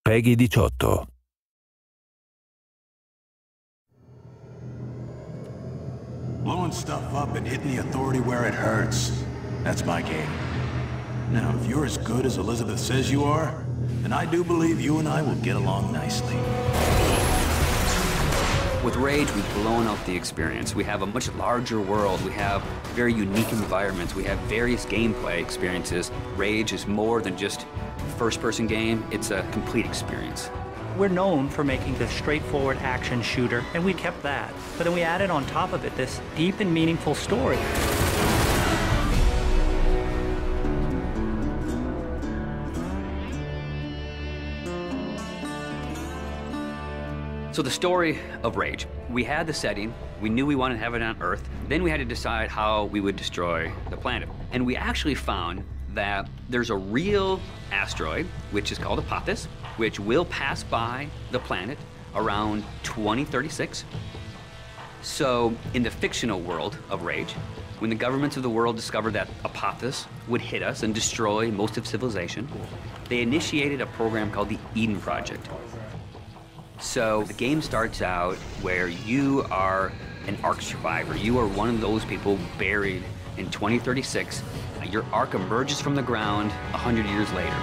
PEGI 18. Blowing stuff up and hitting the Authority where it hurts. That's my game. Now, if you're as good as Elizabeth says you are, then I do believe you and I will get along nicely. With Rage, we've blown out the experience. We have a much larger world. We have very unique environments. We have various gameplay experiences. Rage is more than just a first-person game. It's a complete experience. We're known for making this straightforward action shooter, and we kept that. But then we added on top of it this deep and meaningful story. So the story of Rage, we had the setting, we knew we wanted to have it on Earth, then we had to decide how we would destroy the planet. And we actually found that there's a real asteroid, which is called Apophis, which will pass by the planet around 2036. So in the fictional world of Rage, when the governments of the world discovered that Apophis would hit us and destroy most of civilization, they initiated a program called the Eden Project. So the game starts out where you are an Ark survivor. You are one of those people buried in 2036. Your Ark emerges from the ground 100 years later.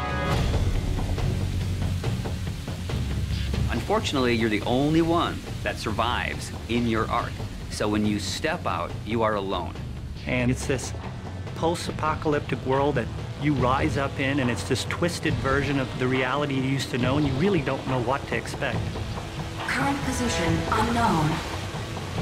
Unfortunately, you're the only one that survives in your Ark. So when you step out, you are alone. And it's this post-apocalyptic world that you rise up in, and it's this twisted version of the reality you used to know, and you really don't know what to expect. Current position unknown.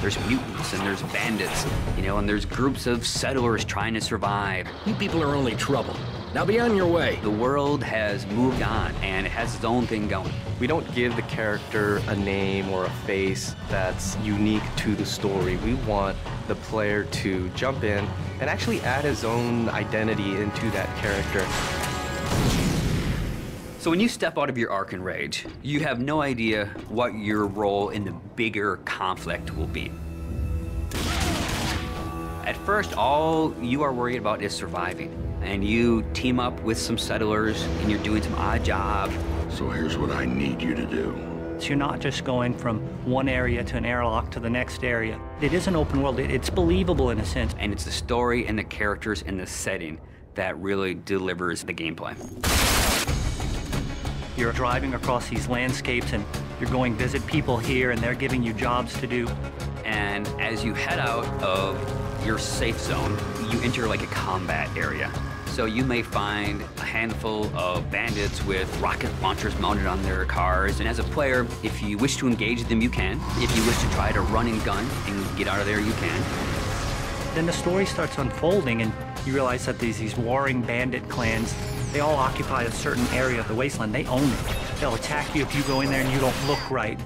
There's mutants and there's bandits, you know, and there's groups of settlers trying to survive. You people are only trouble. Now be on your way. The world has moved on, and it has its own thing going. We don't give the character a name or a face that's unique to the story. We want the player to jump in and actually add his own identity into that character. So when you step out of your Ark in Rage, you have no idea what your role in the bigger conflict will be. At first, all you are worried about is surviving. And you team up with some settlers, and you're doing some odd jobs. So here's what I need you to do. So you're not just going from one area to an airlock to the next area. It is an open world. It's believable in a sense. And it's the story and the characters and the setting that really delivers the gameplay. You're driving across these landscapes, and you're going visit people here, and they're giving you jobs to do. And as you head out of your safe zone, you enter like a combat area. So you may find a handful of bandits with rocket launchers mounted on their cars. And as a player, if you wish to engage them, you can. If you wish to try to run and gun and get out of there, you can. Then the story starts unfolding, and you realize that these warring bandit clans, they all occupy a certain area of the wasteland. They own it. They'll attack you if you go in there and you don't look right.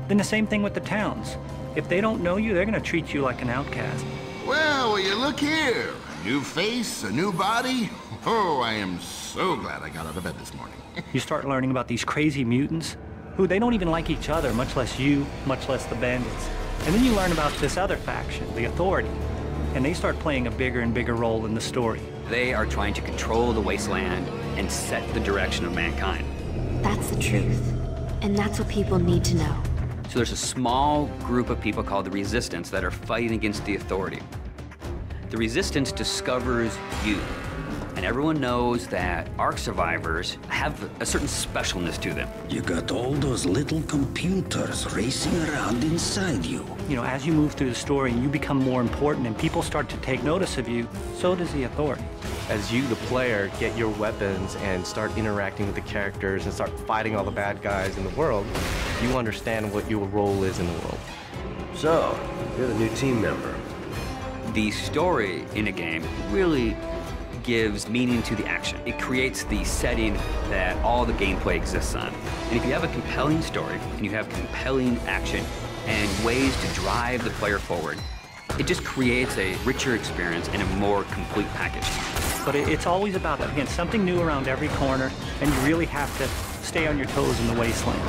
Then the same thing with the towns. If they don't know you, they're going to treat you like an outcast. Well, will you look here? A new face, a new body. Oh, I am so glad I got out of bed this morning. You start learning about these crazy mutants who they don't even like each other, much less you, much less the bandits. And then you learn about this other faction, the Authority, and they start playing a bigger and bigger role in the story. They are trying to control the wasteland and set the direction of mankind. That's the truth. And that's what people need to know. So there's a small group of people called the Resistance that are fighting against the Authority. The Resistance discovers you. And everyone knows that Ark survivors have a certain specialness to them. You got all those little computers racing around inside you. You know, as you move through the story and you become more important and people start to take notice of you, so does the Authority. As you, the player, get your weapons and start interacting with the characters and start fighting all the bad guys in the world, you understand what your role is in the world. So, you're the new team member. The story in a game really gives meaning to the action. It creates the setting that all the gameplay exists on. And if you have a compelling story, and you have compelling action, and ways to drive the player forward, it just creates a richer experience and a more complete package. But it's always about, again, something new around every corner, and you really have to stay on your toes in the wasteland.